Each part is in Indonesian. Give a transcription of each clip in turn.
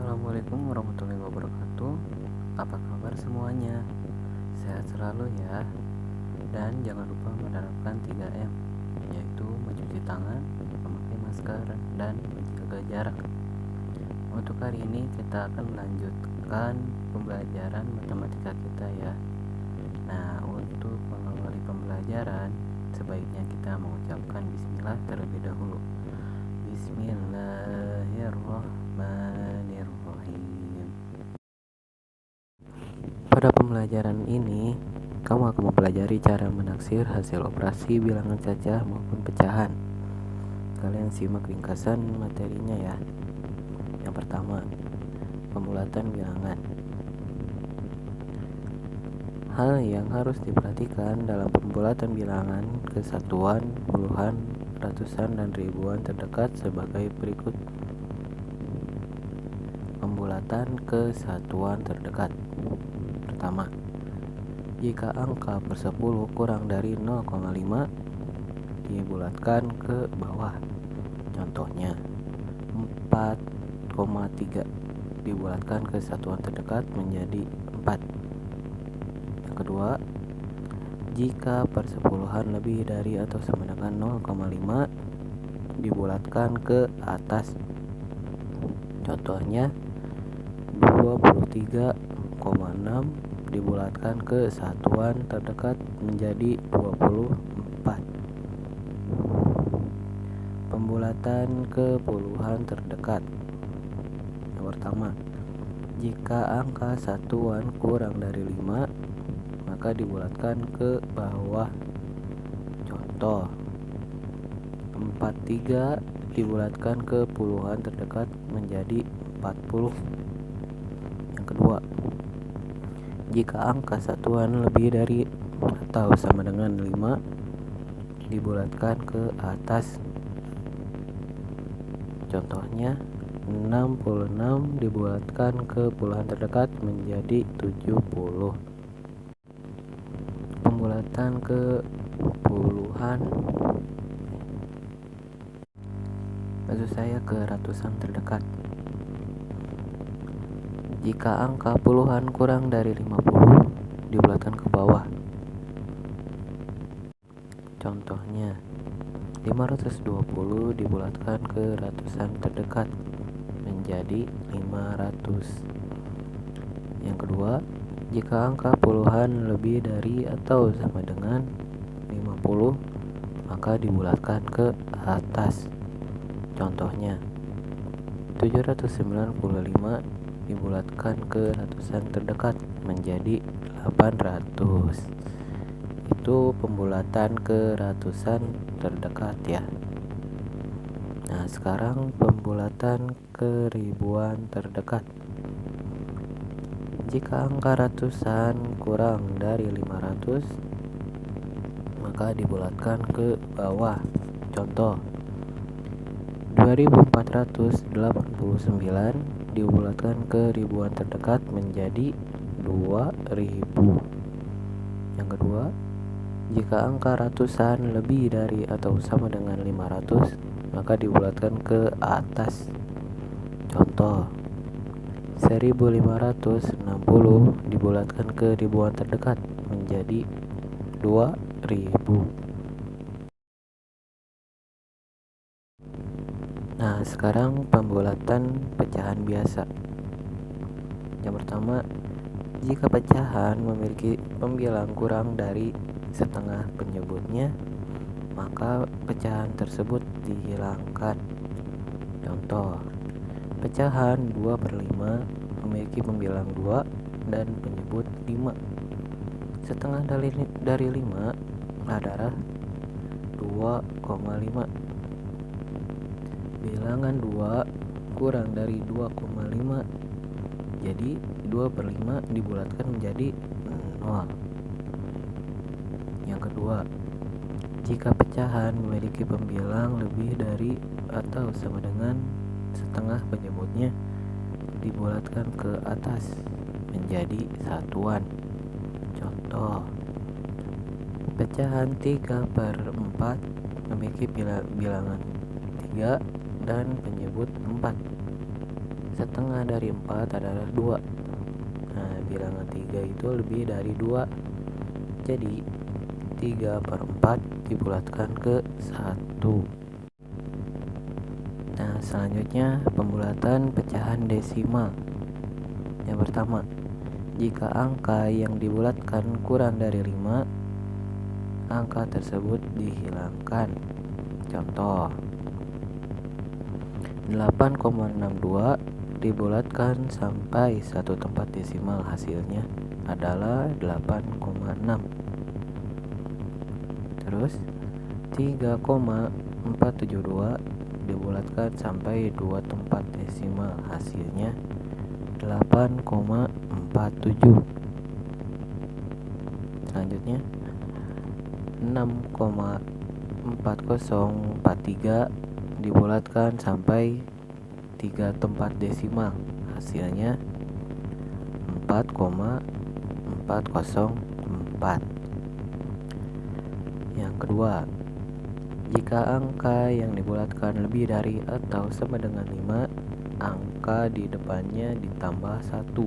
Assalamualaikum warahmatullahi wabarakatuh. Apa kabar semuanya? Sehat selalu ya. Dan jangan lupa menerapkan 3M, yaitu mencuci tangan, memakai masker, dan menjaga jarak. Untuk hari ini kita akan melanjutkan pembelajaran matematika kita ya. Nah, untuk mengawali pembelajaran, sebaiknya kita mengucapkan bismillah terlebih dahulu. Bismillahirrahmanirrahim. Pada pembelajaran ini, kamu akan mempelajari cara menaksir hasil operasi bilangan cacah maupun pecahan. Kalian simak ringkasan materinya ya. Yang pertama, pembulatan bilangan. Hal yang harus diperhatikan dalam pembulatan bilangan ke satuan, puluhan, ratusan, dan ribuan terdekat sebagai berikut. Pembulatan ke satuan terdekat. Pertama, jika angka per 10 kurang dari 0,5 dibulatkan ke bawah. Contohnya 4,3 dibulatkan ke satuan terdekat menjadi 4. Yang kedua, jika persepuluhan lebih dari atau sama dengan 0,5 dibulatkan ke atas. Contohnya 23,6 dibulatkan ke satuan terdekat menjadi 24. Pembulatan ke puluhan terdekat. Yang pertama, jika angka satuan kurang dari 5 maka dibulatkan ke bawah. Contoh 43 dibulatkan ke puluhan terdekat menjadi 40. Yang kedua, jika angka satuan lebih dari atau sama dengan 5 dibulatkan ke atas. Contohnya 66 dibulatkan ke puluhan terdekat menjadi 70. Pembulatan ke puluhan, maksud saya ke ratusan terdekat. Jika angka puluhan kurang dari 50 dibulatkan ke bawah. Contohnya 520 dibulatkan ke ratusan terdekat menjadi 500. Yang kedua, jika angka puluhan lebih dari atau sama dengan 50 maka dibulatkan ke atas. Contohnya 795 dibulatkan ke ratusan terdekat menjadi 800. Itu pembulatan ke ratusan terdekat ya. Nah, sekarang pembulatan ke ribuan terdekat. Jika angka ratusan kurang dari 500 maka dibulatkan ke bawah. Contoh 2489 dibulatkan ke ribuan terdekat menjadi 2000. Yang kedua, jika angka ratusan lebih dari atau sama dengan 500 maka dibulatkan ke atas. Contoh 1560 dibulatkan ke ribuan terdekat menjadi 2000. Nah, sekarang pembulatan pecahan biasa. Yang pertama, jika pecahan memiliki pembilang kurang dari setengah penyebutnya, maka pecahan tersebut dihilangkan. Contoh, pecahan 2/5 memiliki pembilang 2 dan penyebut 5. Setengah dari 5 adalah 2,5. Bilangan 2 kurang dari 2,5, jadi 2/5 dibulatkan menjadi 0. Yang kedua, jika pecahan memiliki pembilang lebih dari atau sama dengan setengah penyebutnya, dibulatkan ke atas menjadi satuan. Contoh, pecahan 3/4 memiliki bilangan 3 dan penyebut 4. setengah dari 4 adalah 2. Nah, bilangan 3 itu lebih dari 2. Jadi 3/4 dibulatkan ke 1. Nah, selanjutnya pembulatan pecahan desimal. Yang pertama, jika angka yang dibulatkan kurang dari 5, angka tersebut dihilangkan. Contoh, 8,62 dibulatkan sampai satu tempat desimal, hasilnya adalah 8,6. Terus 3,472 dibulatkan sampai 2 tempat desimal, hasilnya 8,47. Selanjutnya 6,4043 dibulatkan sampai 3 tempat desimal, hasilnya 4,404. Yang kedua, jika angka yang dibulatkan lebih dari atau sama dengan 5, angka di depannya ditambah 1.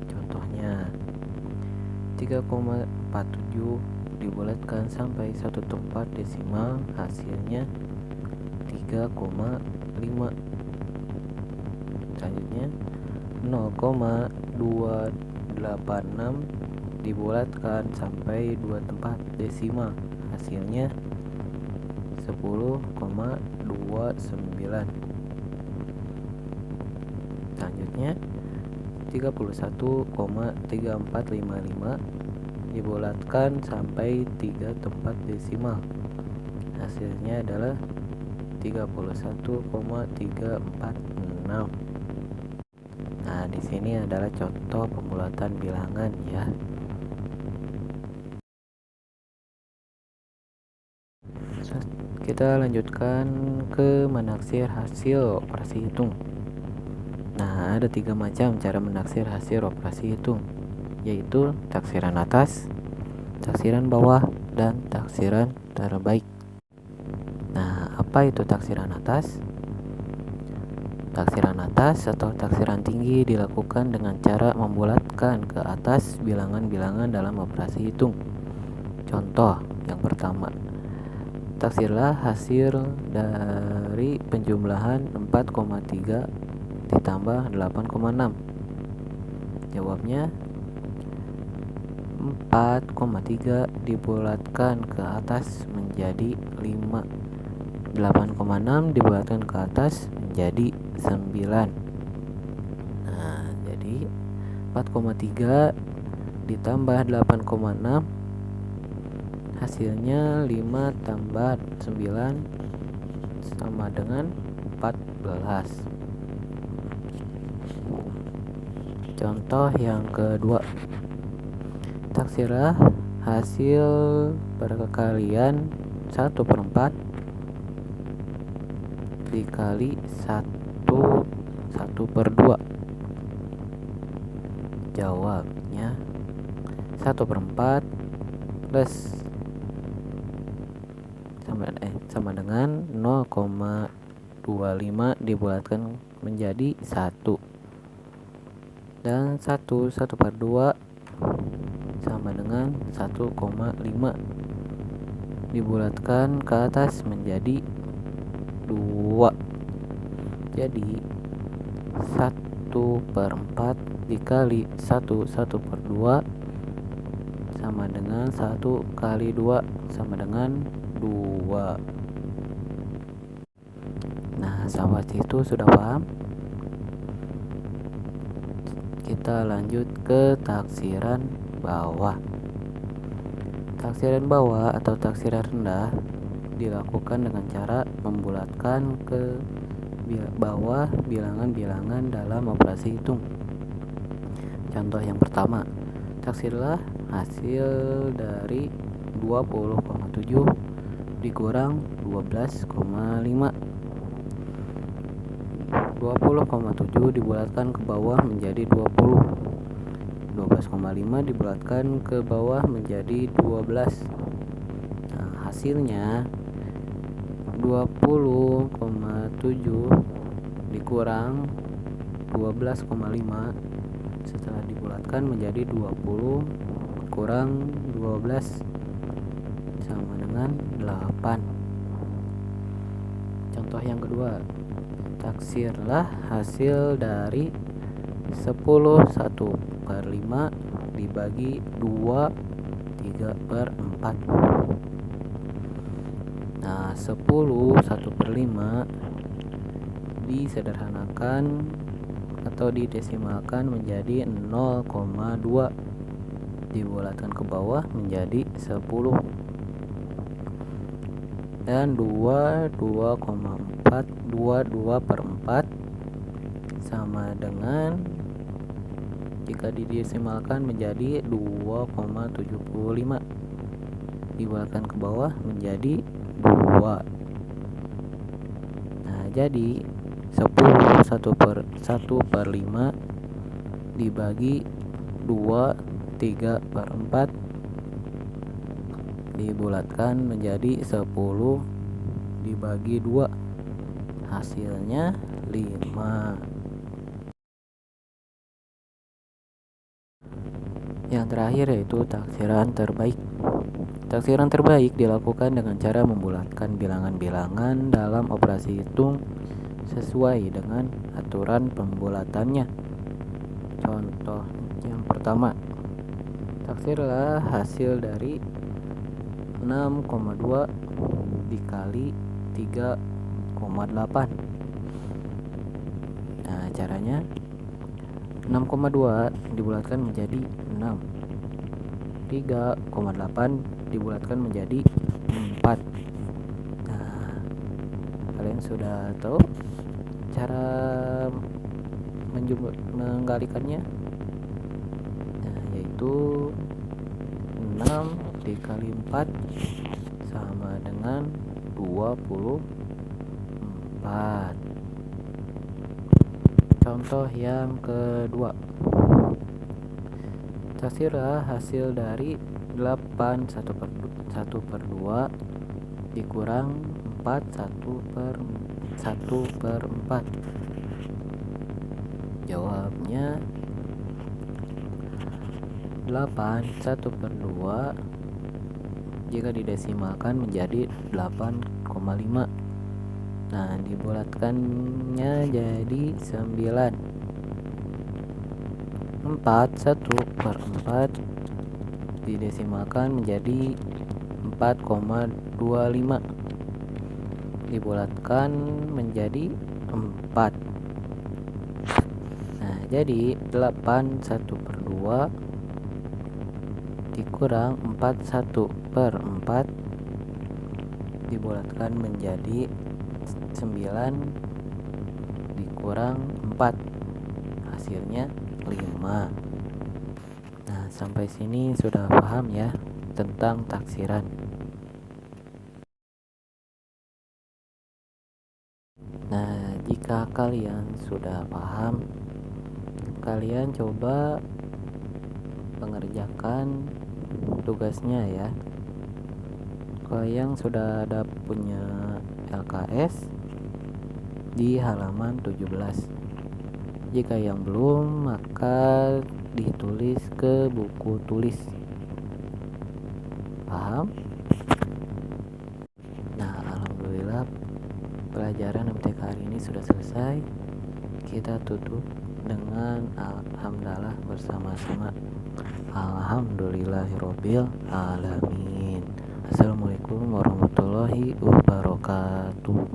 Contohnya, 3,47 dibulatkan sampai satu tempat desimal, hasilnya 3,5. Selanjutnya 0,286 dibulatkan sampai 2 tempat desimal, hasilnya 10,29. Selanjutnya 31,3455 dibulatkan sampai 3 tempat desimal, hasilnya adalah 31,346. Nah, di sini adalah contoh pembulatan bilangan ya. Kita lanjutkan ke menaksir hasil operasi hitung. Nah, ada 3 macam cara menaksir hasil operasi hitung, yaitu taksiran atas, taksiran bawah, dan taksiran terbaik. Nah, apa itu taksiran atas? Taksiran atas atau taksiran tinggi dilakukan dengan cara membulatkan ke atas bilangan-bilangan dalam operasi hitung. Contoh yang pertama, taksirlah hasil dari penjumlahan 4,3 ditambah 8,6. Jawabnya 4,3 dibulatkan ke atas menjadi 5. 8,6 dibulatkan ke atas menjadi 9. Nah, jadi 4,3 ditambah 8,6 hasilnya 5 tambah 9 sama dengan 14. Contoh yang kedua, taksirlah hasil perkalian 1/4 dikali 1/2. Jawabnya 1/4 plus sama dengan 0,25 dibulatkan menjadi 1, dan 1/2 sama dengan 1,5 dibulatkan ke atas menjadi 2. Jadi 1/4 dikali 1/2 sama dengan 1 kali 2 sama dengan 2. Nah, sahabat itu sudah paham? Kita lanjut ke taksiran bawah. Taksiran bawah atau taksiran rendah dilakukan dengan cara membulatkan ke bawah bilangan-bilangan dalam operasi hitung. Contoh yang pertama, taksirlah hasil dari 20,7 dikurang 12,5. 20,7 dibulatkan ke bawah menjadi 20. 12,5 dibulatkan ke bawah menjadi 12. Nah, hasilnya 20,7 dikurang 12,5 setelah dibulatkan menjadi 20 kurang 12 sama dengan 8. Contoh yang kedua, taksirlah hasil dari 1/5 dibagi 2 3/4. Nah, 1/5 disederhanakan atau didesimalkan menjadi 0,2 dibulatkan ke bawah menjadi 10, dan 22,4 sama dengan, jika didesimalkan menjadi 2,75 dibulatkan ke bawah menjadi 2. Nah, jadi 1/5 dibagi 2 3/4 dibulatkan menjadi 10 dibagi 2, hasilnya 5. Yang terakhir yaitu taksiran terbaik. Taksiran terbaik dilakukan dengan cara membulatkan bilangan-bilangan dalam operasi hitung sesuai dengan aturan pembulatannya. Contoh yang pertama, taksirlah hasil dari 6,2 dikali 3,8. Nah, caranya 6,2 dibulatkan menjadi 6, 3,8 dibulatkan menjadi 4. Nah, kalian sudah tahu cara menggalikannya? Nah, yaitu 6 dikali 4 sama dengan 24. Contoh yang kedua, taksirlah hasil dari 8 1/2 dikurang 4 1/4. Jawabnya 8 1/2 jika didesimalkan menjadi 8,5. Nah, dibulatkannya jadi 9. 4 1/4 didesimalkan menjadi 4,25 dibulatkan menjadi 4. Nah, jadi 8 1/2 dikurang 4 1/4 dibulatkan menjadi 9 dikurang 4, hasilnya 5. Nah, sampai sini sudah paham ya tentang taksiran. Nah, jika kalian sudah paham, kalian coba mengerjakan tugasnya ya. Kalau yang sudah ada punya LKS di halaman 17. Jika yang belum, maka ditulis ke buku tulis. Paham? Nah, alhamdulillah pelajaran MTK hari ini sudah selesai. Kita tutup dengan alhamdulillah bersama-sama. Alhamdulillahirabbil alamin. Assalamualaikum warahmatullahi wabarakatuh.